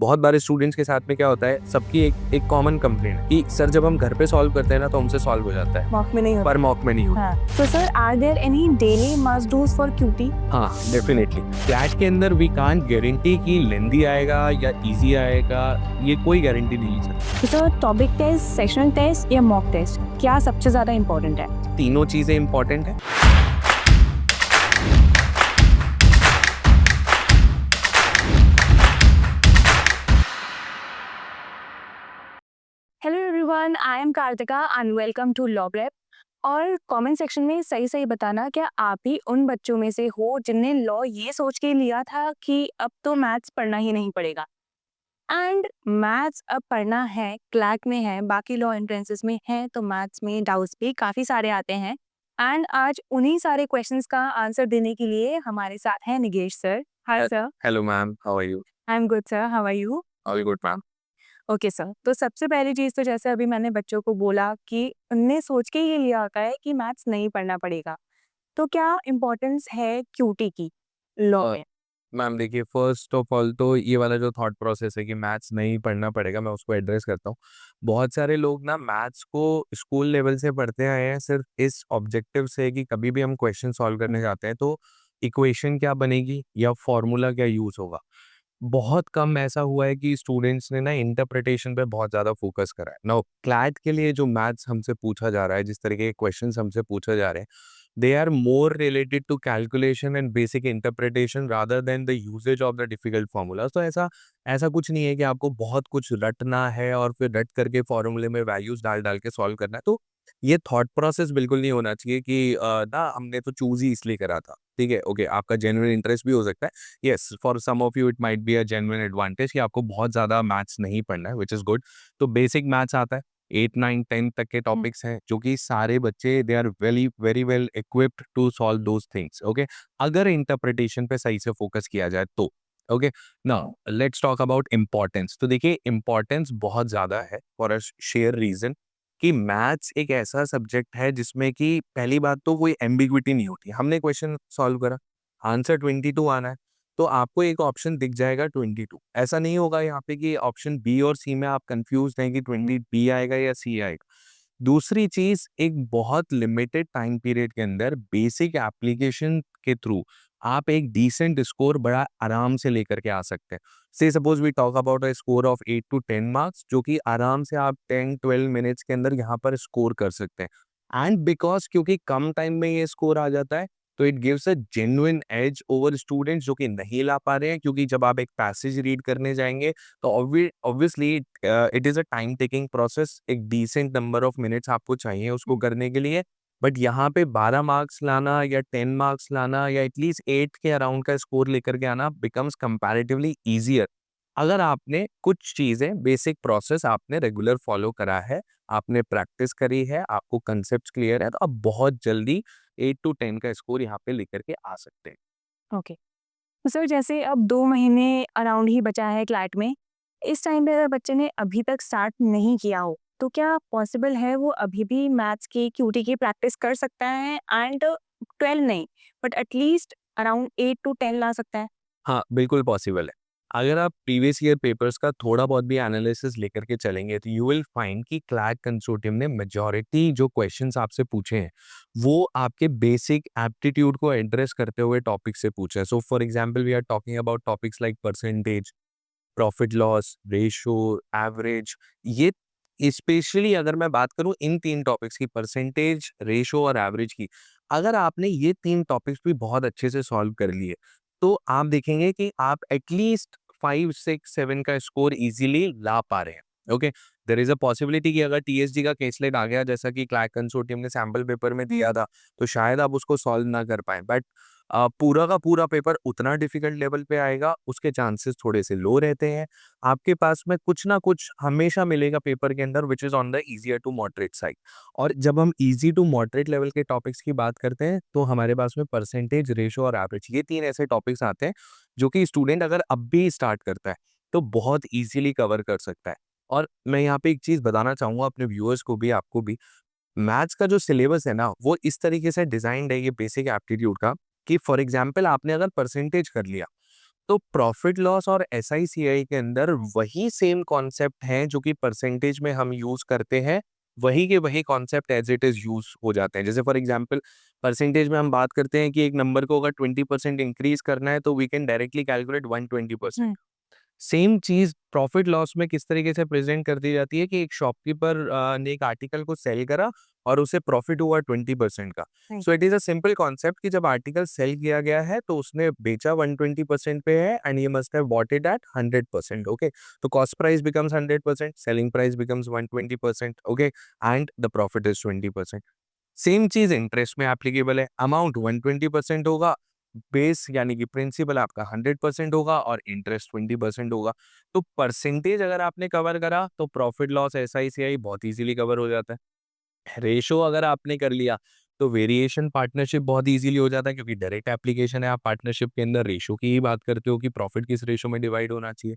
बहुत बारे स्टूडेंट्स के साथ में क्या होता है, सबकी एक कॉमन कंप्लेंट कि सर जब हम घर पे सॉल्व करते हैं ना तो हमसे सॉल्व हो जाता है, मॉक में नहीं होता। पर मॉक में नहीं होता। हाँ। So sir, are there any daily must do's for QT? हाँ, डेफिनेटली क्लैट के अंदर वी कांट गारंटी कि लेंदी आएगा या इजी आएगा, ये कोई गारंटी नहीं ले सकते। So sir, topic test, sessional test या मॉक टेस्ट, क्या सबसे ज्यादा इम्पोर्टेंट है? तीनों चीजें इंपॉर्टेंट है। Hello everyone, I am Kartika and welcome to law prep. और कमेंट सेक्शन में सही सही बताना, क्या आप ही उन बच्चों में से हो जिनने लॉ ये सोच के लिया था कि अब तो मैथ्स पढ़ना ही नहीं पड़ेगा, एंड मैथ्स अब पढ़ना है, क्लैट में है, बाकी लॉ एंट्रेंसेस में है, तो मैथ्स में डाउट्स भी काफ़ी सारे आते हैं। एंड आज उन्हीं सारे क्वेश्चंस का आंसर देने के लिए हमारे साथ हैं Nigesh sir. Hi sir. Hello ma'am, how are you? I am good sir, how are you? All good ma'am. Okay sir, तो सबसे पहली चीज़ तो जैसे अभी मैंने बच्चों को बोला कि उनने सोच के ये लिया होता है कि मैथ्स नहीं पढ़ना पड़ेगा, तो क्या इम्पोर्टेंस है क्यूटी की लॉ में? मैम देखिए, फर्स्ट ऑफ ऑल तो ये वाला जो थॉट प्रोसेस है कि मैथ्स नहीं पढ़ना पड़ेगा, मैं उसको एड्रेस करता हूँ। बहुत सारे लोग ना मैथ्स को स्कूल लेवल से पढ़ते आए हैं सिर्फ इस ऑब्जेक्टिव से कि कभी भी हम क्वेश्चन सॉल्व करने जाते हैं तो इक्वेशन क्या बनेगी या फॉर्मूला क्या यूज होगा। बहुत कम ऐसा हुआ है कि स्टूडेंट्स ने ना इंटरप्रिटेशन पे बहुत ज़्यादा फोकस करा है। नाउ क्लैट के लिए जो मैथ्स हमसे पूछा जा रहा है, जिस तरीके के क्वेश्चंस हमसे पूछे जा रहे हैं, they are more related to calculation and basic interpretation rather than the usage of the difficult formulas। तो ऐसा ऐसा कुछ नहीं है कि आपको बहुत कुछ रटना है और फिर रट करके फॉर्मूले में वैल्यूज डाल डाल के सॉल्व करना है। तो ये थॉट प्रोसेस बिल्कुल नहीं होना चाहिए कि ना हमने तो चूज ही इसलिए करा था। ठीक है, ओके, आपका जेन्युइन इंटरेस्ट भी हो सकता है। Yes, for some of you it might be a genuine advantage कि आपको बहुत ज्यादा मैथ्स नहीं पढ़ना है, विच इज गुड। तो बेसिक मैथ्स आता है, 8 9 10 तक के टॉपिक्स हैं जो कि सारे बच्चे they are very well equipped to solve those things. Okay, अगर इंटरप्रिटेशन पे सही से फोकस किया जाए तो। Okay, now let's talk about importance. तो देखिए, इम्पोर्टेंस बहुत ज्यादा है फॉर अ शेयर रीजन कि मैथ्स एक ऐसा सब्जेक्ट है जिसमें कि पहली बात तो कोई एम्बिग्विटी नहीं होती। हमने क्वेश्चन सॉल्व करा, आंसर 22 आना है, तो आपको एक ऑप्शन दिख जाएगा 22। ऐसा नहीं होगा यहाँ पे कि ऑप्शन बी और सी में आप कंफ्यूज हैं कि 20 बी आएगा या सी आएगा। दूसरी चीज, एक बहुत लिमिटेड टाइम पीरियड के अंदर बेसिक एप्लीकेशन के थ्रू आप एक डिसेंट स्कोर बड़ा आराम से लेकर के आ सकते हैं। Say suppose we talk about a score of 8 to 10 marks, जो कि आराम से आप 10-12 मिनट्स के अंदर यहाँ पर स्कोर कर सकते हैं। एंड बिकॉज क्योंकि कम टाइम में ये स्कोर आ जाता है, तो it gives a genuine edge over students जो कि नहीं ला पा रहे हैं। क्योंकि जब आप एक पैसेज रीड करने जाएंगे तो obviously it is a time taking process, एक डिसेंट नंबर ऑफ मिनट्स आपको चाहिए उसको करने के लिए। बट यहाँ पे 12 मार्क्स लाना या 10 मार्क्स लाना या एटलीस्ट 8 के अराउंड का स्कोर लेकर के आना बिकम्स कंपैरेटिवली ईजियर अगर आपने कुछ चीजें, बेसिक प्रोसेस आपने रेगुलर फॉलो करा है, आपने प्रैक्टिस करी है, आपको कंसेप्ट क्लियर है, तो आप बहुत जल्दी 8 to 10 का स्कोर यहाँ पे लेकर के आ सकते हैं। ओके। तो सर जैसे अब 2 महीने अराउंड ही बचा है क्लैट में, इस टाइम पे अगर बच्चे ने अभी तक स्टार्ट नहीं किया हो, तो क्या पॉसिबल है वो अभी भी मैथ्स की क्यूटी की प्रैक्टिस कर सकता है एंड 12 नहीं, बट एटलीस्ट अराउंड 8 to 10 ला सकता है? हाँ, बिल्कुल पॉसिबल है। अगर आप प्रीवियस ईयर पेपर्स का थोड़ा बहुत भी एनालिसिस लेकर के चलेंगे तो यू विल फाइंड कि क्लैट कंसोर्टियम ने मेजॉरिटी जो क्वेश्चंस आपसे पूछे हैं, वो आपके बेसिक एप्टीट्यूड को एड्रेस करते हुए टॉपिक से पूछे हैं। So for example we are talking about topics like percentage, profit loss ratio, average. ये स्पेशली अगर मैं बात करूं इन 3 टॉपिक्स की, परसेंटेज, रेशो और एवरेज की, अगर आपने ये 3 टॉपिक्स भी बहुत अच्छे से सॉल्व कर लिए तो आप देखेंगे कि आप एटलीस्ट 5 6 7 का स्कोर इजीली ला पा रहे हैं। Okay, there is a possibility कि अगर टीएसडी का केसलेट आ गया जैसा कि क्लैट कंसोर्टियम ने सैंपल पेपर में दिया था, तो शायद आप उसको सॉल्व ना कर पाए। बट पूरा का पूरा पेपर उतना डिफिकल्ट लेवल पे आएगा, उसके चांसेस थोड़े से लो रहते हैं। आपके पास में कुछ ना कुछ हमेशा मिलेगा पेपर के अंदर which is on the easier to moderate side. और जब हम इजी टू मॉडरेट लेवल के टॉपिक्स की बात करते हैं तो हमारे पास में परसेंटेज, रेशो और एवरेज, ये 3 ऐसे टॉपिक्स आते हैं जो कि स्टूडेंट अगर अब भी स्टार्ट करता है तो बहुत इजीली कवर कर सकता है। और मैं यहाँ पे एक चीज बताना चाहूंगा अपने व्यूअर्स को भी, आपको भी, मैथ्स का जो सिलेबस है ना वो इस तरीके से डिजाइंड है ये बेसिक एप्टीट्यूड का, कि फॉर एग्जांपल आपने अगर परसेंटेज कर लिया तो प्रॉफिट लॉस और एसआईसीआई के अंदर वही सेम कॉन्सेप्ट हैं जो कि परसेंटेज में हम यूज करते हैं, वही के वही concept as it is use हो जाते हैं। जैसे फॉर एग्जांपल परसेंटेज में हम बात करते हैं कि एक नंबर को अगर 20% इंक्रीज करना है तो वी कैन डायरेक्टली कैलकुलेट 120%। हुँ, सेम चीज़ प्रॉफिट लॉस में किस तरीके से प्रेज़ेंट कर दी जाती है कि एक शॉपकीपर ने एक आर्टिकल को सेल करा और उसे प्रॉफिट हुआ 20% का। Right. So it is a simple concept कि जब आर्टिकल सेल किया गया है तो उसने बेचा 120% पे है and he must have bought it at 100%, okay. तो cost price becomes 100%, selling price becomes 120%, okay, and the profit is 20%। Same चीज़ इंटरेस्ट में एप्लीकेबल है। अमाउंट 120% होगा, बेस यानी कि प्रिंसिपल आपका 100% होगा और इंटरेस्ट 20% होगा। तो परसेंटेज अगर आपने कवर करा तो प्रॉफिट लॉस एसआईसीआई बहुत ईज़िली कवर हो जाता है। रेशो अगर आपने कर लिया तो वेरिएशन पार्टनरशिप बहुत ईज़िली हो जाता है क्योंकि डायरेक्ट एप्लीकेशन है। आप पार्टनरशिप के अंदर रेशो की ही बात करते हो कि प्रॉफिट किस रेशो में डिवाइड होना चाहिए।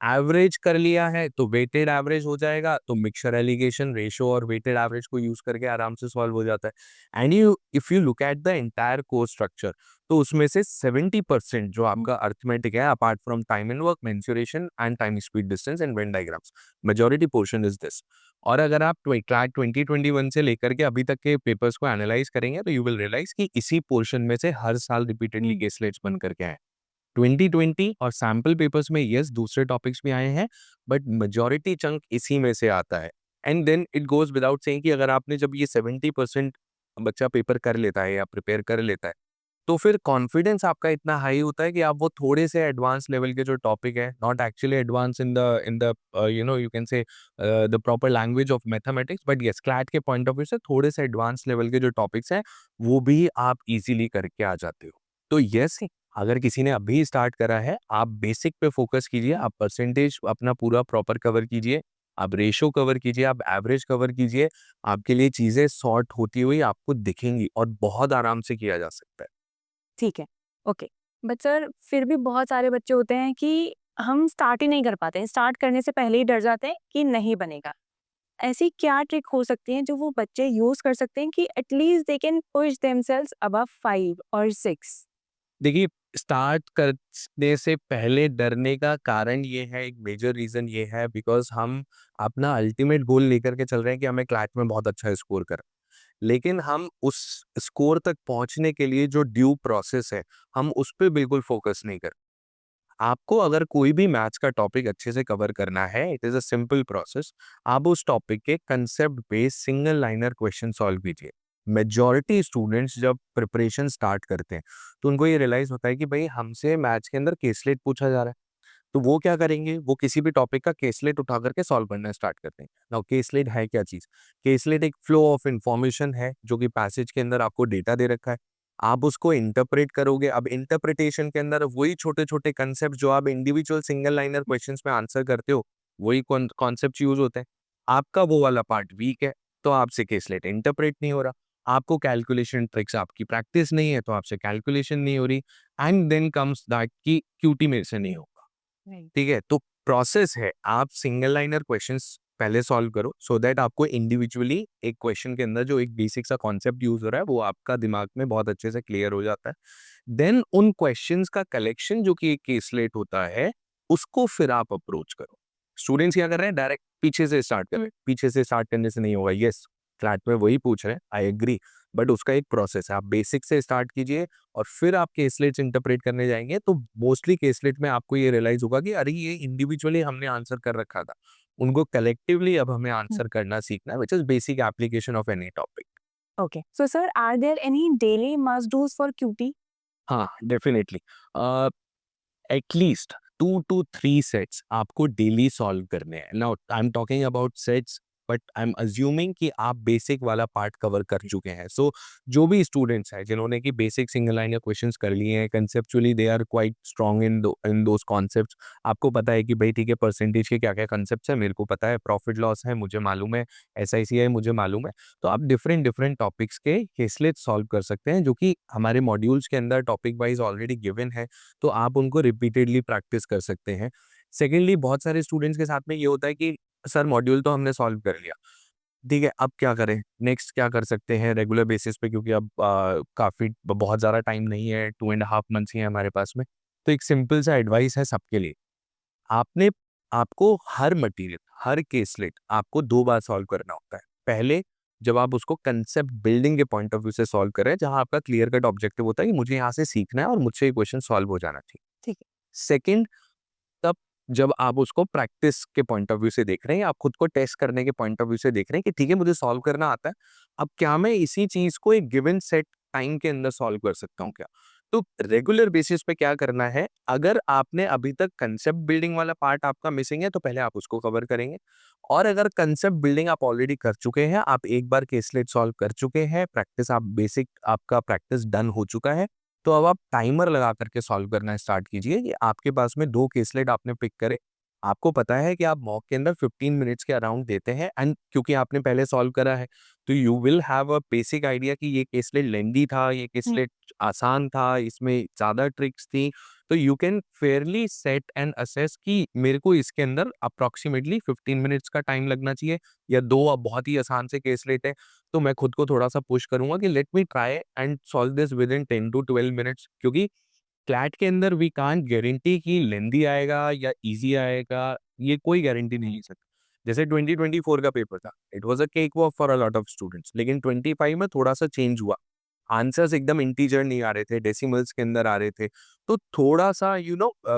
एवरेज कर लिया है तो वेटेड एवरेज हो जाएगा, तो मिक्सचर एलिगेशन रेशो और वेटेड एवरेज को यूज करके आराम से सॉल्व हो जाता है। And you if you look at the entire course structure तो उसमें से 70% जो हुँ, आपका अर्थमेटिक है apart from time and work, mensuration and time speed distance and Venn diagrams, majority portion is this. और अगर आप ट्रैक 2021 से लेकर के अभी तक के पेपर्स को एनालाइज करेंगे तो यू विल रियलाइज कि इसी पोर्शन में से हर साल रिपीटेडली हुँ, केसलेट्स बन करके आए। 2020 और सैंपल पेपर्स में यस दूसरे टॉपिक्स भी आए हैं, बट मेजॉरिटी चंक इसी में से आता है। And then it goes without saying कि अगर आपने जब ये 70% बच्चा पेपर कर लेता है या प्रिपेयर कर लेता है तो फिर कॉन्फिडेंस आपका इतना हाई होता है कि आप वो थोड़े से एडवांस लेवल के जो टॉपिक है, not actually advance in the you know you can say the proper language of mathematics, but yes CLAT के पॉइंट ऑफ व्यू से थोड़े से एडवांस लेवल के जो टॉपिक्स हैं वो भी आप इजीली करके आ जाते हो। तो यस, अगर किसी ने अभी स्टार्ट करा है, आप बेसिक पे फोकस कीजिए, आप परसेंटेज अपना पूरा प्रॉपर कवर कीजिए, आप रेशो कवर कीजिए, आप एवरेज कवर कीजिए, आपके लिए चीजें सॉर्ट होती हुई आपको दिखेंगी और बहुत आराम से किया जा सकता है। ठीक है, ओके। बट सर फिर भी बहुत सारे बच्चे होते हैं कि हम स्टार्ट ही नहीं कर पाते हैं, स्टार्ट करने से पहले ही डर जाते हैं कि नहीं बनेगा। ऐसी क्या ट्रिक हो सकती है जो वो बच्चे यूज़ कर सकते हैं कि at least they can push themselves above 5 और 6? देखिए, स्टार्ट करने से पहले डरने का कारण ये है, एक मेजर रीज़न ये है बिकॉज़ हम अपना अल्टीमेट गोल लेकर के चल रहे हैं कि हमें क्लैट में बहुत अच्छा स्कोर करें। लेकिन हम उस स्कोर तक पहुँचने के लिए जो ड्यू प्रोसेस है, हम उस पे बिल्कुल फ़ोकस नहीं कर। आपको अगर कोई भी मैथ्स का टॉपिक अच्छे से कवर करना है, it is a simple process. आप उस टॉपिक के concept based single liner question solve कीजिए। मेजॉरिटी स्टूडेंट्स जब प्रिपरेशन स्टार्ट करते हैं, तो उनको ये रियलाइज़ होता है कि भई हमसे मैथ्स के अंदर केसलेट पूछा जा रहा है। तो वो क्या करेंगे, वो किसी भी टॉपिक का केसलेट उठा करके सॉल्व करना स्टार्ट करते हैं। नाउ केसलेट है क्या चीज़? केसलेट एक फ्लो ऑफ इन्फॉर्मेशन है जो कि पैसेज के अंदर आपको डेटा दे रखा है। आप उसको इंटरप्रेट करोगे। अब इंटरप्रिटेशन के अंदर वही छोटे-छोटे कांसेप्ट जो आप इंडिविजुअल सिंगल लाइनर क्वेश्चंस में आंसर करते हो, वही कॉन्सेप्ट यूज़ होते हैं। आपका वो वाला पार्ट वीक है, तो आपसे केसलेट इंटरप्रेट नहीं हो रहा। आपको कैलकुलेशन ट्रिक्स आपकी प्रैक्टिस नहीं है, तो आपसे कैलकुलेशन नहीं हो रही एंड देन कम्स दैट कि क्यूटी मेरे से नहीं होगा। राइट। ठीक है? तो प्रोसेस है, आप सिंगल लाइनर क्वेश्चंस पहले सॉल्व करो सो दैट आपको इंडिविजुअली एक क्वेश्चन के अंदर जो एक बेसिक सा कॉन्सेप्ट यूज़ हो रहा है, वो आपका दिमाग में बहुत अच्छे से क्लियर हो जाता है। देन उन क्वेश्चंस का कलेक्शन जो कि एक केसलेट होता है, उसको फिर आप अप्रोच करो। स्टूडेंट्स क्या कर रहे हैं, डायरेक्ट पीछे से स्टार्ट कर रहे हैं। पीछे से स्टार्ट करने से नहीं होगा। येस, फ्लैट में वही पूछ रहे हैं, आई एग्री, बट उसका एक प्रोसेस है। आप बेसिक से स्टार्ट कीजिए और फिर आप केसलेट्स इंटरप्रेट करने जाएँगे, तो मोस्टली केसलेट में आपको ये रियलाइज़ होगा कि अरे! ये इंडिविजुअली हमने आंसर कर रखा था। उनको कलेक्टिवली अब हमें हुँ, आंसर करना सीखना है, which is basic application of any topic. Okay. So sir are there any daily must dos for QT? हाँ, definitely. Uh, at least 2 to 3 sets आपको डेली सॉल्व करने हैं। Now I am talking about sets, but I am assuming कि आप basic वाला part cover कर चुके हैं। सो जो भी स्टूडेंट्स हैं जिन्होंने कि बेसिक सिंगल लाइनर क्वेश्चंस कर लिए हैं, conceptually they are quite strong in those concepts. आपको पता है कि भाई ठीक है, परसेंटेज के क्या-क्या कॉन्सेप्ट्स हैं, मेरे को पता है, प्रॉफिट लॉस है, मुझे मालूम है, एसआईसीआई मुझे मालूम है। तो आप डिफरेंट डिफरेंट टॉपिक्स के केसलेट सॉल्व कर सकते हैं, जो कि हमारे मॉड्यूल्स के अंदर टॉपिक वाइज़ ऑलरेडी गिवन है। तो आप उनको रिपीटेडली प्रैक्टिस कर सकते हैं। सेकेंडली, बहुत सारे स्टूडेंट्स के साथ में ये होता है कि सर मॉड्यूल तो हमने सॉल्व कर लिया, ठीक है, अब क्या करें? नेक्स्ट क्या कर सकते हैं रेगुलर बेसिस पे, क्योंकि अब काफ़ी बहुत ज़्यादा टाइम नहीं है, 2 एंड हाफ मंथ्स ही है हमारे पास में। तो एक सिंपल सा एडवाइस है सबके लिए, आपने आपको हर मटेरियल, हर केसलेट आपको 2 बार सॉल्व करना होता है। पहले जब आप उसको कांसेप्ट बिल्डिंग के पॉइंट ऑफ व्यू से सॉल्व कर रहे हैं, जहाँ आपका क्लियर कट ऑब्जेक्टिव होता है कि मुझे यहाँ से सीखना है और मुझसे ये क्वेश्चन सॉल्व हो जाना चाहिए। ठीक है। सेकंड, तब जब आप उसको प्रैक्टिस के पॉइंट ऑफ व्यू से देख रहे हैं, आप खुद को टेस्ट करने के पॉइंट ऑफ व्यू से देख रहे हैं कि ठीक है, मुझे सॉल्व करना आता है, अब क्या मैं इसी चीज़ को एक गिवन सेट टाइम के अंदर सॉल्व कर सकता हूँ क्या? तो रेगुलर बेसिस पे क्या करना है, अगर आपने अभी तक कांसेप्ट बिल्डिंग वाला पार्ट आपका मिसिंग है, तो पहले आप उसको कवर करेंगे। और अगर कांसेप्ट बिल्डिंग आप ऑलरेडी कर चुके हैं, आप एक बार केसलेट सॉल्व कर चुके हैं, प्रैक्टिस आप बेसिक आपका प्रैक्टिस डन हो चुका है, तो अब आप टाइमर लगा करके सॉल्व करना स्टार्ट कीजिए। ये आपके पास में 2 केसलेट आपने पिक करे, आपको पता है कि आप मॉक के अंदर 15 मिनट्स के अराउंड देते हैं, एंड क्योंकि आपने पहले सॉल्व करा है, तो you will have a basic idea कि ये केसलेट लेंदी था, ये हुँ। केसलेट आसान था, इसमें ज़्यादा ट्रिक्स थी। तो you can Fairlie set and assess कि मेरे को इसके अंदर अप्रॉक्सिमेटली 15 मिनट्स का टाइम लगना चाहिए, या 2 बहुत ही आसान से केसलेट है, तो मैं खुद को थोड़ा-सा पुश करूँगा कि let me try and solve this within 10 to 12 minutes, क्योंकि क्लैट के अंदर वी कांट गारंटी कि लेंदी आएगा या ईज़ी आएगा, ये कोई गारंटी नहीं है सर। जैसे 2024 का पेपर था, it was a cake walk for a lot of students, लेकिन 25 में थोड़ा-सा चेंज हुआ। आंसर्स एकदम इंटीजर नहीं आ रहे थे, डेसिमल्स के अंदर आ रहे थे। तो थोड़ा-सा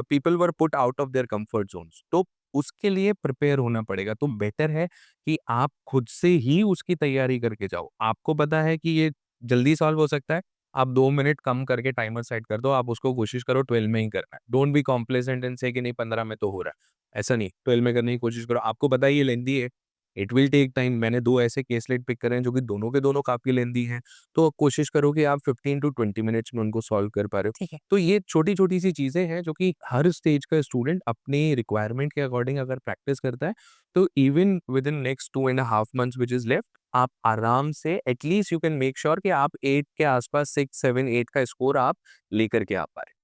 people were put out of their comfort zones, तो उसके लिए प्रिपेयर होना पड़ेगा। तो बेटर है कि आप खुद से ही उसकी तैयारी करके जाओ। आपको पता है कि ये जल्दी सॉल्व हो सकता है, आप 2 मिनट कम करके टाइमर सेट कर दो, आप उसको कोशिश करो 12 में ही करना है। डोंट बी कॉम्प्लेसेंट एंड से कि नहीं 15 में तो हो रहा है। ऐसा नहीं, 12 में करने की कोशिश करो। आपको पता है ये लेंदी है, इट विल टेक टाइम। मैंने 2 ऐसे केसलेट पिक करे हैं जो कि दोनों के दोनों काफ़ी लेंदी हैं। तो कोशिश करो कि आप 15 टू 20 मिनट्स में उनको सॉल्व कर पा रहे हो। ठीक है। तो ये छोटी-छोटी सी चीज़ें हैं जो कि हर स्टेज का स्टूडेंट अपनी रिक्वायरमेंट के अकॉर्डिंग अगर प्रैक्टिस करता है, तो even within next 2 and a half months which is left, आप आराम से at least you can make sure कि आप 8 के आसपास 6, 7, 8 का स्कोर आप लेकर के आ पा रहे हैं।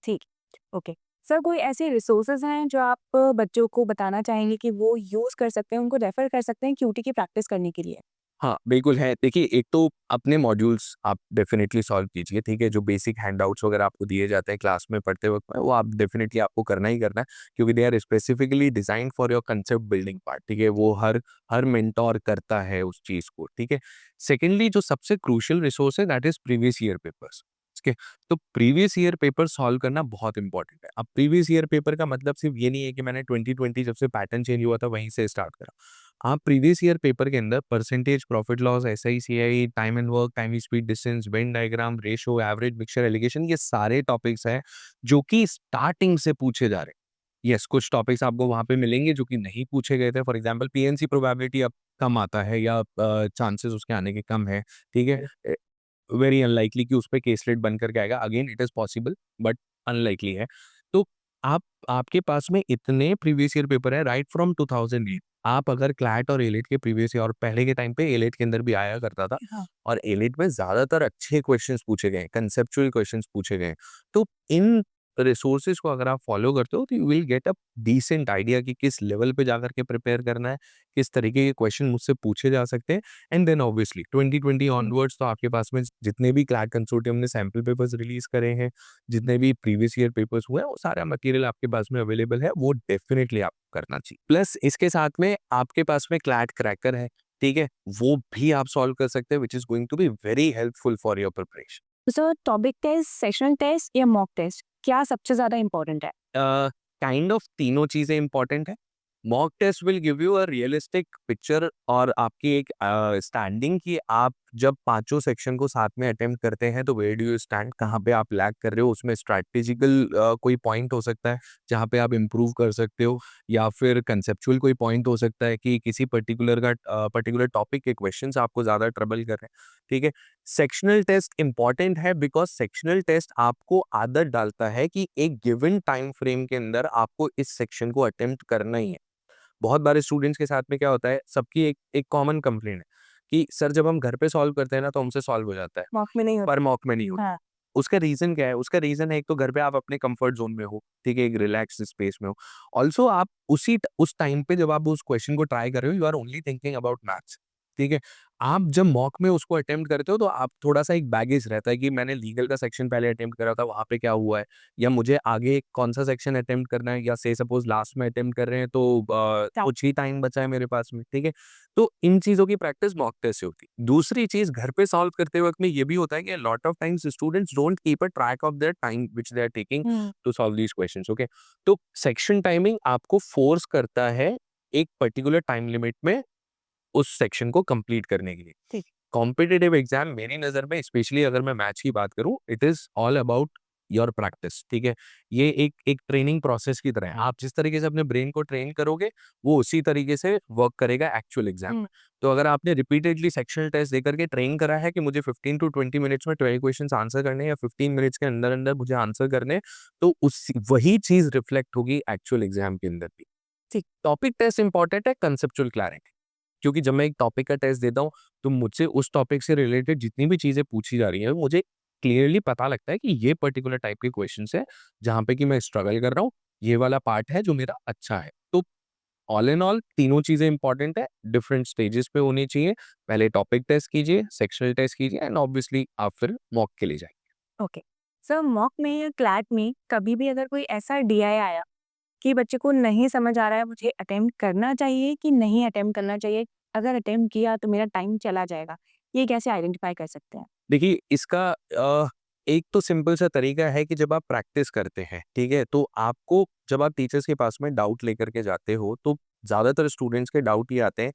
ठीक है, ओके। सर कोई ऐसे रिसोर्सेज़ हैं जो आप बच्चों को बताना चाहेंगे कि वो यूज़ कर सकते हैं, उनको रेफ़र कर सकते हैं क्यूटी की प्रैक्टिस करने के लिए? हाँ, बिल्कुल है। देखिए, एक तो अपने मॉड्यूल्स आप डेफ़िनिटली सॉल्व कीजिए, ठीक है? जो बेसिक हैंडआउट्स वगैरह आपको दिए जाते हैं क्लास में पढ़ते वक़्त में, वो आप डेफ़िनिटली आपको करना ही करना है, क्योंकि they are specifically designed for your concept building part, ठीक है? वो हर मेंटर करता है उस चीज़ को, ठीक है? सेकंडली, जो सबसे क्रूशियल रिसोर्स है, that is previous year papers, ठीक है? तो प्रीवियस ईयर पेपर सॉल्व करना बहुत इम्पोर्टेंट है। अब प्रीवियस ईयर पेपर का मतलब सिर्फ़ ये नहीं है कि मैंने 2020 जब से पैटर्न चेंज हुआ था, वहीं से स्टार्ट करा। आप प्रीवियस ईयर पेपर के अंदर percentage, profit loss, SI, CI, time and work, time speed distance, Venn diagram, ratio, average, mixture, alligation, ये सारे टॉपिक्स हैं जो कि स्टार्टिंग से पूछे जा रहे हैं। यस, कुछ टॉपिक्स आपको वहाँ पे मिलेंगे जो कि नहीं पूछे गए थे। फॉर एग्जांपल पीएनसी प्रोबेबिलिटी अब कम आता है, या चांसेस उसके आने के कम है, ठीक है? वेरी अनलाइकली कि उसपे केसलेट बन करके आएगा। Again it is possible, but unlikely है। तो आप आपके पास में इतने प्रीवियस ईयर पेपर हैं राइट फ्रॉम 2008। आप अगर क्लैट और एलिट के प्रीवियस ईयर, और पहले के टाइम पे एलिट के अंदर भी आया करता था, हाँ। और एलिट में ज़्यादातर अच्छे क्वेश्चंस पूछे गए हैं, कंसेप्चुअल क्वेश्चंस पूछे गए हैं। तो इन रिसोर्सेज को अगर आप फॉलो करते हो, तो you will get a decent idea कि किस लेवल पे जाकर के प्रिपेयर करना है, किस तरीके के क्वेश्चन मुझसे पूछे जा सकते हैं। एंड देन ऑब्वियसली 2020 ऑनवर्ड्स तो आपके पास में जितने भी क्लैट कंसोर्टियम ने सैंपल पेपर्स रिलीज करे हैं, जितने भी प्रीवियस ईयर पेपर्स हुए हैं, वो सारा मटेरियल आपके पास में अवेलेबल है, वो डेफिनेटली आपको करना चाहिए। प्लस इसके साथ में आपके पास में क्लैट क्रैकर है, ठीक है? वो भी आप सॉल्व कर सकते हैं, which is going to be very helpful for your preparation. तो sir topic test, sessional test या मॉक टेस्ट, क्या सबसे ज़्यादा इम्पोर्टेंट है? काइंड ऑफ तीनों चीज़ें इम्पोर्टेंट है। Mock test will give you a realistic picture और आपकी एक स्टैंडिंग कि आप जब पाँचों सेक्शन को साथ में अटेम्प्ट करते हैं, तो वेयर डू यू स्टैंड, कहाँ पे आप लैग कर रहे हो, उसमें स्ट्रैटेजिकल कोई पॉइंट हो सकता है, जहाँ पे आप इम्प्रूव कर सकते हो, या फिर कंसेप्चुअल कोई पॉइंट हो सकता है कि किसी पर्टिकुलर टॉपिक के क्वेश्चंस आपको ज़्यादा ट्रबल कर रहे हैं, ठीक है? सेक्शनल टेस्ट इंपॉर्टेंट है बिकॉज़ सेक्शनल टेस्ट आपको आदत डालता है कि एक गिवन टाइम फ्रेम के अंदर आपको इस सेक्शन को अटेम्प्ट करना ही है। बहुत बार स्टूडेंट्स के साथ में क्या होता है, सबकी एक एक कॉमन कंप्लेंट है कि सर जब हम घर पे सॉल्व करते हैं ना, तो हमसे सॉल्व हो जाता है, मॉक में नहीं पर होता। मॉक में नहीं होता। हाँ। उसका रीज़न क्या है? उसका रीज़न है, एक तो घर पे आप अपने कंफर्ट ज़ोन में हो, ठीक है? एक रिलैक्स्ड स्पेस में हो। ऑल्सो आप उस टाइम पे जब आप उस क्वेश्चन को ट्राई कर रहे हो, you are only thinking about maths, ठीक है? आप जब मॉक में उसको अटेम्प्ट करते हो तो आप थोड़ा-सा एक बैगेज रहता है कि मैंने लीगल का सेक्शन पहले अटेम्प्ट करा था, वहाँ पे क्या हुआ है? या मुझे आगे कौन-सा सेक्शन अटेम्प्ट करना है या से सपोज़ लास्ट में अटेम्प्ट कर रहे हैं तो कुछ ही टाइम बचा है मेरे पास में, ठीक है? तो इन चीज़ों की प्रैक्टिस मॉक टेस्ट से होती है। दूसरी चीज़ घर पे सॉल्व करते वक़्त में ये भी होता है कि lot of times students don't keep a track of their time which they are taking hmm. To solve these questions, okay? तो सेक्शन टाइमिंग आपको फ़ोर्स करता है एक पर्टिकुलर टाइम लिमिट में उस सेक्शन को कंप्लीट करने के लिए। ठीक। कॉम्पिटिटिव एग्जाम मेरी नज़र में स्पेशली अगर मैं मैथ्स की बात करूँ, it is all about your practice, ठीक है? ये एक एक ट्रेनिंग प्रोसेस की तरह है। आप जिस तरीके से अपने ब्रेन को ट्रेन करोगे, वो उसी तरीके से वर्क करेगा एक्चुअल एग्जाम हुँ। में। तो अगर आपने रिपीटेडली सेक्शनल टेस्ट देकर के ट्रेन करा है कि मुझे 15 टू 20 मिनट्स में 12 क्वेश्चंस आंसर करने हैं या 15 मिनट्स के अंदर-अंदर मुझे आंसर करने हैं, तो उस वही चीज़ रिफ्लेक्ट होगी एक्चुअल एग्जाम के अंदर भी। ठीक। टॉपिक टेस्ट इंपॉर्टेंट है, कांसेप्चुअल क्लैरिटी। क्योंकि जब मैं एक टॉपिक का टेस्ट देता हूँ, तो मुझसे उस टॉपिक से रिलेटेड जितनी भी चीज़ें पूछी जा रही हैं, मुझे क्लियरली पता लगता है कि ये पर्टिकुलर टाइप के क्वेश्चन्स हैं, जहाँ पे कि मैं स्ट्रगल कर रहा हूँ, ये वाला पार्ट है जो मेरा अच्छा है। तो ऑल इन ऑल तीनों चीज़ें इंपॉर्टेंट है, डिफरेंट स्टेजेस पे होनी चाहिए। पहले टॉपिक टेस्ट कीजिए, सेक्शनल टेस्ट कीजिए एंड ऑब्वियसली आप फिर मॉक के लिए जाइए। ओके। सर मॉक में या क्लैट में कभी भी अगर कोई ऐसा डीआई आया कि बच्चे को नहीं समझ आ रहा है मुझे अटेम्प्ट करना चाहिए कि नहीं अटेम्प्ट करना चाहिए? अगर अटेम्प्ट किया तो मेरा टाइम चला जाएगा। ये कैसे आइडेंटिफ़ाई कर सकते हैं? देखिए इसका एक तो सिंपल सा तरीका है कि जब आप प्रैक्टिस करते हैं, ठीक है? तो आपको जब आप टीचर्स के पास में डाउट लेकर के जाते हो, तो ज़्यादातर स्टूडेंट्स के डाउट ये आते हैं,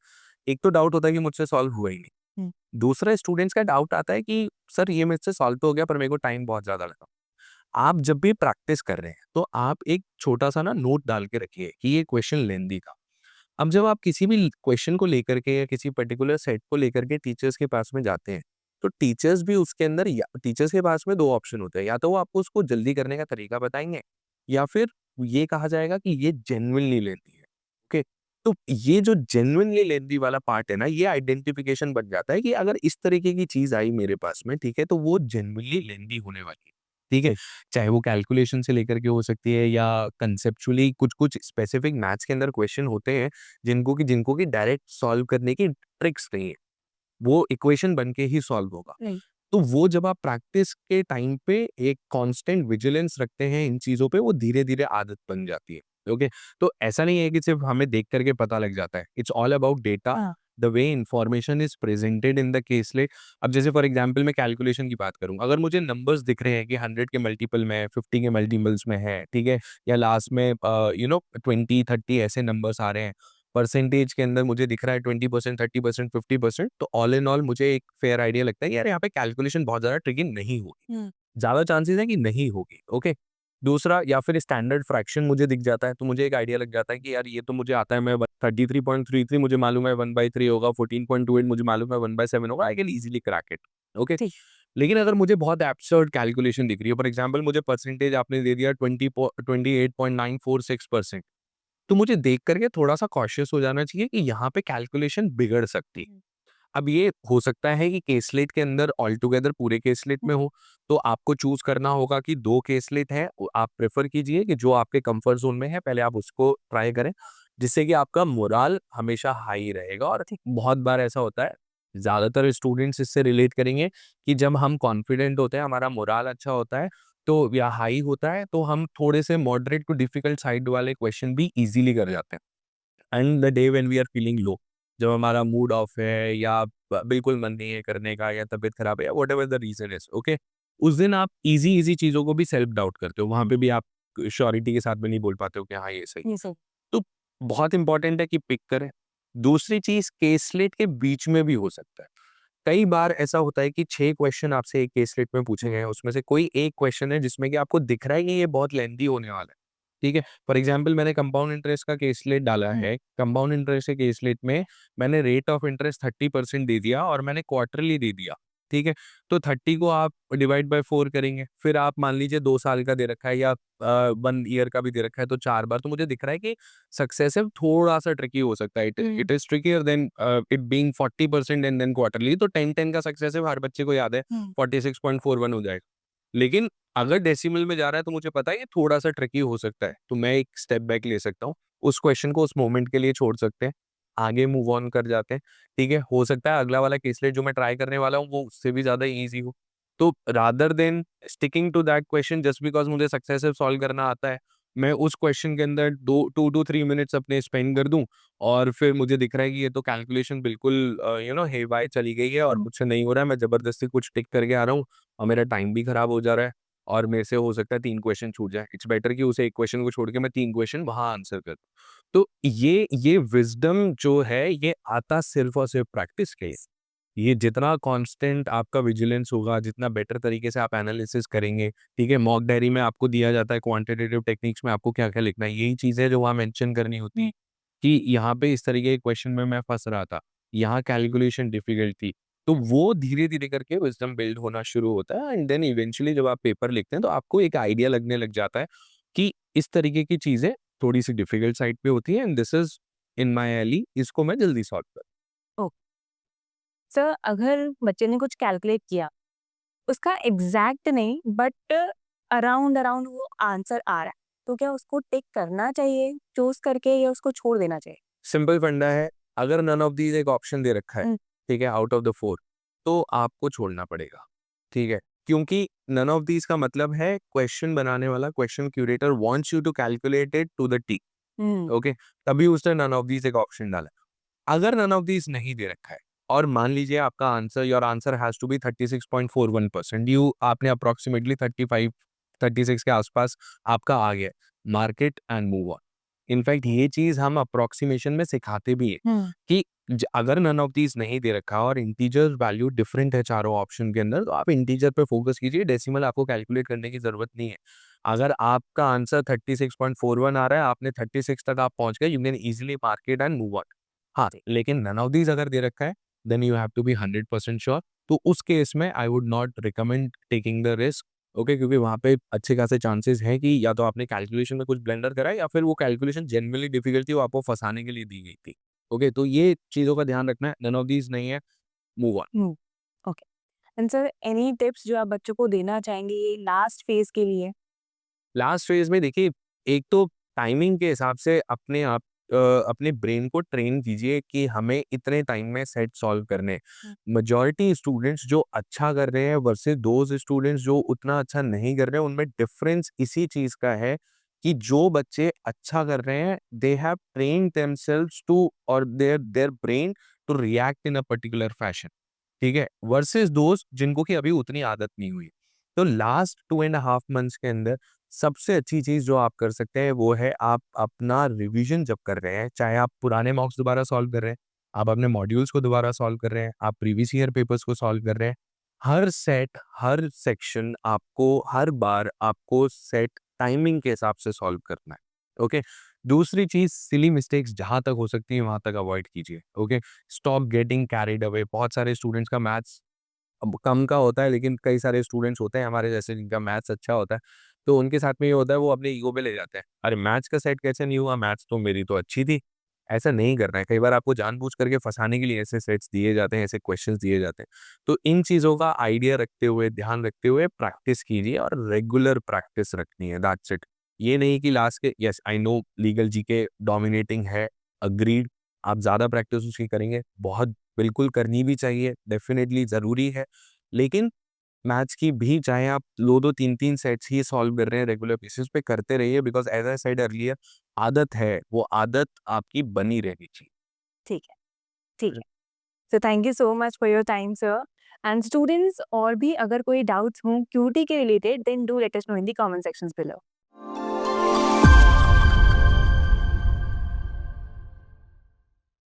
एक तो डाउट होता है कि मुझसे सॉल्व हुआ ही नहीं। हुँ। दूसरा स्टूडेंट्स का डाउट आता है कि सर ये मुझसे सॉल्व तो हो गया पर मेरे को टाइम बहुत ज़्यादा लगा। आप जब भी प्रैक्टिस कर रहे हैं, तो आप एक छोटा-सा ना नोट डाल के रखिए कि ये क्वेश्चन लेंथी था। अब जब आप किसी भी क्वेश्चन को लेकर के या किसी पर्टिकुलर सेट को लेकर के टीचर्स के पास में जाते हैं, तो टीचर्स भी उसके अंदर या टीचर्स के पास में 2 ऑप्शन होते हैं, या तो वो आपको उसको जल्दी करने का तरीका बताएँगे या फिर ये कहा जाएगा कि ये जेन्युइनली लेंथी है, ओके? तो ये जो जेन्युइनली लेंथी वाला पार्ट है ना, ये आइडेंटिफिकेशन बन जाता है कि अगर इस तरीके की चीज़ आई मेरे पास में, ठीक है? तो वो जेन्युइनली लेंथी होने वाली है, ठीक है? चाहे वो कैलकुलेशन से लेकर के हो सकती है या कंसेप्चुअली कुछ-कुछ स्पेसिफिक मैथ्स के अंदर क्वेश्चन होते हैं जिनको कि डायरेक्ट सॉल्व करने की ट्रिक्स नहीं है। वो इक्वेशन बन के ही सॉल्व होगा। राइट। तो वो जब आप प्रैक्टिस के टाइम पे एक कांस्टेंट विजिलेंस रखते हैं इन चीज़ों पे, वो धीरे-धीरे आदत बन जाती है। ओके? तो ऐसा नहीं है कि सिर्फ़ हमें देख कर के पता लग जाता है। इट्स ऑल अबाउट डेटा, हाँ। The way information is presented in the caselet. अब जैसे फॉर एग्ज़ाम्पल मैं कैलकुलेशन की बात करूँ, अगर मुझे नंबर्स दिख रहे हैं कि 100 के मल्टीपल में है, 50 के मल्टीपल्स में है, ठीक है? या लास्ट में 20, 30 ऐसे नंबर्स आ रहे हैं। परसेंटेज के अंदर मुझे दिख रहा है 20%, 30%, 50%, तो ऑल इन ऑल मुझे एक फेयर आइडिया लगता है कि यार यहाँ पे कैलकुलेशन बहुत ज़्यादा ट्रिकी नहीं होगी। हुँ। ज़्यादा चांसेस है कि नहीं होगी, ओके? दूसरा या फिर स्टैंडर्ड फ्रैक्शन मुझे दिख जाता है, तो मुझे एक आइडिया लग जाता है कि यार ये तो मुझे आता है, मैं 33.33 मुझे मालूम है 1/3 होगा, 14.28 मुझे मालूम है 1/7 होगा, I can easily crack it, okay? ठीक। लेकिन अगर मुझे बहुत एब्सर्ड कैलकुलेशन दिख रही है, फॉर एग्ज़ाम्पल मुझे परसेंटेज आपने दे दिया 28.946%, तो मुझे देख कर के थोड़ा-सा कॉशियस हो जाना चाहिए कि यहाँ पे कैलकुलेशन बिगड़ सकती है। हुँ। अब ये हो सकता है कि केसलेट के अंदर ऑल टुगेदर पूरे केसलेट हुँ। में हो, तो आपको चूज़ करना होगा कि 2 केसलेट हैं, आप प्रेफ़र कीजिए कि जो आपके कम्फ़र्ट ज़ोन में है, पहले आप उसको ट्राई करें, जिससे कि आपका मोराल हमेशा हाई रहेगा। और ठीक। बहुत बार ऐसा होता है, ज़्यादातर स्टूडेंट्स इससे रिलेट करेंगे कि जब हम कॉन्फिडेंट होते हैं, हमारा मोराल अच्छा होता है, तो या हाई होता है, तो हम थोड़े से मॉडरेट टू डिफ़िकल्ट साइड वाले क्वेश्चन भी ईज़िली कर जाते हैं। And the day when we are feeling low, जब हमारा मूड ऑफ है या बिल्कुल मन नहीं है करने का या तबीयत खराब है या whatever the reason is, okay, उस दिन आप इजी इजी चीजों को भी सेल्फ डाउट करते हो, वहां पे भी आप श्योरिटी के साथ में नहीं बोल पाते हो कि हाँ ये सही। ये सही। तो बहुत इंपॉर्टेंट है कि पिक करें। दूसरी चीज केसलेट के बीच में भी हो सकता है। कई बार ऐसा होता है कि 6 क्वेश्चन आपसे एक केसलेट में पूछे गए हैं, उसमें से कोई एक क्वेश्चन है जिसमें कि आपको दिख रहा है कि ये बहुत लेंथी होने वाला है, ठीक है? फॉर एग्जांपल मैंने कंपाउंड इंटरेस्ट का केसलेट डाला हुँ। है। कंपाउंड इंटरेस्ट के केसलेट में मैंने रेट ऑफ इंटरेस्ट 30% दे दिया और मैंने क्वार्टरली दे दिया, ठीक है? तो 30 को आप डिवाइड बाय 4 करेंगे, फिर आप मान लीजिए 2 साल का दे रखा है या 1 ईयर का भी दे रखा है, तो 4 बार, तो मुझे दिख रहा है कि सक्सेसिव थोड़ा-सा ट्रिकी हो सकता है। It hmm. It is trickier than it being 40% and then quarterly, तो 10-10 का सक्सेसिव हर बच्चे को याद है, हुँ। 46.41 हो जाएगा। लेकिन अगर डेसिमल में जा रहा है तो मुझे पता है ये थोड़ा-सा ट्रिकी हो सकता है, तो मैं एक स्टेप बैक ले सकता हूँ। उस क्वेश्चन को उस मोमेंट के लिए छोड़ सकते हैं। आगे मूव ऑन कर जाते हैं, ठीक है? हो सकता है अगला वाला केसलेट जो मैं ट्राई करने वाला हूँ, वो उससे भी ज़्यादा ईज़ी हो। तो rather than sticking to that question just because मुझे सक्सेसिव सॉल्व करना आता है, मैं उस क्वेश्चन के अंदर 2 टू 3 मिनट्स अपने स्पेंड कर दूँ और फिर मुझे दिख रहा है कि ये तो कैलकुलेशन बिल्कुल हेवाय चली गई है और मुझसे नहीं हो रहा है, मैं ज़बरदस्ती कुछ टिक करके आ रहा हूँ और मेरा टाइम भी खराब हो जा रहा है और मेरे से हो सकता है 3 क्वेश्चन छूट जाए। इट्स बेटर कि उस 1 क्वेश्चन को छोड़ के मैं 3 क्वेश्चन वहाँ आंसर कर दूँ। तो ये विज़डम जो है, ये आता सिर्फ़ और सिर्फ़ प्रैक्टिस के ही। ये जितना कांस्टेंट आपका विजिलेंस होगा, जितना बेटर तरीके से आप एनालिसिस करेंगे, ठीक है? मॉक डायरी में आपको दिया जाता है क्वांटिटेटिव टेक्निक्स में आपको क्या-क्या लिखना है, यही चीज़ें जो वहाँ मेंशन करनी होती हैं कि यहाँ पे इस तरीके के क्वेश्चन में मैं फँस रहा था, यहाँ कैलकुलेशन डिफ़िकल्ट थी। तो वो धीरे-धीरे करके विज़डम बिल्ड होना शुरू होता है एंड देन इवेंचुअली जब आप पेपर लिखते हैं, तो आपको एक आइडिया लगने लग जाता है कि इस तरीके की चीज़ें थोड़ी-सी डिफ़िकल्ट साइड पे होती हैं and this is in my ally, इसको मैं जल्दी सॉल्व कर ओके। सर, अगर बच्चे ने कुछ कैलकुलेट किया, उसका एग्ज़ैक्ट नहीं बट अराउंड अराउंड वो आंसर आ रहा है, तो क्या उसको टिक करना चाहिए चूज़ करके या उसको छोड़ देना चाहिए? सिंपल फंडा है, अगर नन ऑफ दीज़ एक ऑप्शन दे रखा है, हुँ, ठीक है, आउट ऑफ द 4 तो आपको छोड़ना पड़ेगा, ठीक है? क्योंकि नन ऑफ दीज़ का मतलब है क्वेश्चन बनाने वाला, question curator wants you to calculate it to the T, hmm, okay? तभी उसने नन ऑफ दीज़ एक ऑप्शन डाला है। अगर नन ऑफ दीज़ नहीं दे रखा है और मान लीजिए आपका answer your answer has to be 36.41% you आपने अप्रॉक्सिमेटली 35 36 के आसपास आपका आ गया है, mark it and move on. In fact ये चीज़ हम अप्रॉक्सिमेशन में सिखाते भी हैं हुँ, कि अगर नन ऑफ दीज नहीं दे रखा और इंटीजर वैल्यू डिफरेंट है चारों ऑप्शन के अंदर तो आप इंटीजर पे फोकस कीजिए, डेसिमल आपको कैलकुलेट करने की जरूरत नहीं है। अगर आपका आंसर 36.41 आ रहा है, आपने 36 तक आप पहुंच गए, you can easily mark it and move on. हाँ, जी, लेकिन नन ऑफ दीज अगर दे रखा है then you have to be 100% sure. तो उस केस में I would not recommend taking the risk, okay? क्योंकि वहाँ पे अच्छे खासे चांसेस हैं कि या तो आपने कैलकुलेशन में कुछ ब्लेंडर करा है या फिर वो कैलकुलेशन जेन्युइनली डिफिकल्ट थी, वो आपको फँसाने के लिए दी गई थी। ओके, तो ये चीज़ों का ध्यान रखना है, नन ऑफ दीज़ नहीं है, move on. Hmm, okay. And sir, any tips जो आप बच्चों को देना चाहेंगे ये लास्ट फेज़ के लिए? लास्ट फेज़ में देखिए, एक तो टाइमिंग के हिसाब से अपने ब्रेन को ट्रेन कीजिए कि हमें इतने टाइम में सेट सॉल्व करने हैं। हुँ, मेजॉरिटी स्टूडेंट्स जो अच्छा कर रहे हैं वर्सेस दोज़ स्टूडेंट्स जो उतना अच्छा नहीं कर रहे हैं, उनमें डिफरेंस इसी चीज़ का है कि जो बच्चे अच्छा कर रहे हैं, they have trained themselves to और their their brain to react in a particular fashion, ठीक है? वर्सेस दोज़ जिनको कि अभी उतनी आदत नहीं हुई। तो लास्ट 2 एंड हाफ मंथ्स के अंदर सबसे अच्छी चीज़ जो आप कर सकते हैं वो है आप अपना रिवीजन जब कर रहे हैं, चाहे आप पुराने मॉक्स दोबारा सॉल्व कर रहे हैं, आप अपने मॉड्यूल्स को दोबारा सॉल्व कर रहे हैं, आप प्रीवियस ईयर पेपर्स को सॉल्व कर रहे हैं, हर सेट, हर सेक्शन आपको हर बार आपको सेट टाइमिंग के हिसाब से सॉल्व करना है, ओके? दूसरी चीज़ सिली मिस्टेक्स जहाँ तक हो सकती है वहाँ तक अवॉइड कीजिए, okay? Stop getting carried away. बहुत सारे स्टूडेंट्स का मैथ्स अब कम का होता है, लेकिन कई सारे स्टूडेंट्स होते हैं हमारे जैसे जिनका मैथ्स अच्छा होता है, तो उनके साथ में ये होता है वो अपने ईगो पे ले जाते हैं। अरे! मैथ्स का सेट कैसे नहीं हुआ? मैथ्स तो मेरी तो अच्छी थी। ऐसा नहीं करना है। कई बार आपको जानबूझ करके फँसाने के लिए ऐसे सेट्स दिए जाते हैं, ऐसे क्वेश्चन्स दिए जाते हैं। तो इन चीज़ों का आइडिया रखते हुए, ध्यान रखते हुए प्रैक्टिस कीजिए और रेगुलर प्रैक्टिस रखनी है, दैट्स इट। ये नहीं कि लास्ट के yes I know legal GK dominating है, एग्रीड। आप ज़्यादा प्रैक्टिस उसकी करेंगे, बहुत बिल्कुल करनी भी चाहिए, डेफ़िनिटली ज़रूरी है। लेकिन मैथ्स की भी चाहे आप 2-2 3-3 सेट्स ही सॉल्व कर रहे हैं रेगुलर बेसिस पे, करते रहिए because as I said earlier आदत है, वो आदत आपकी बनी रहनी चाहिए। ठीक है, ठीक है। So thank you so much for your time sir. And students और भी अगर कोई डाउट्स हों क्यूटी के related then do let us know in the comment sections below.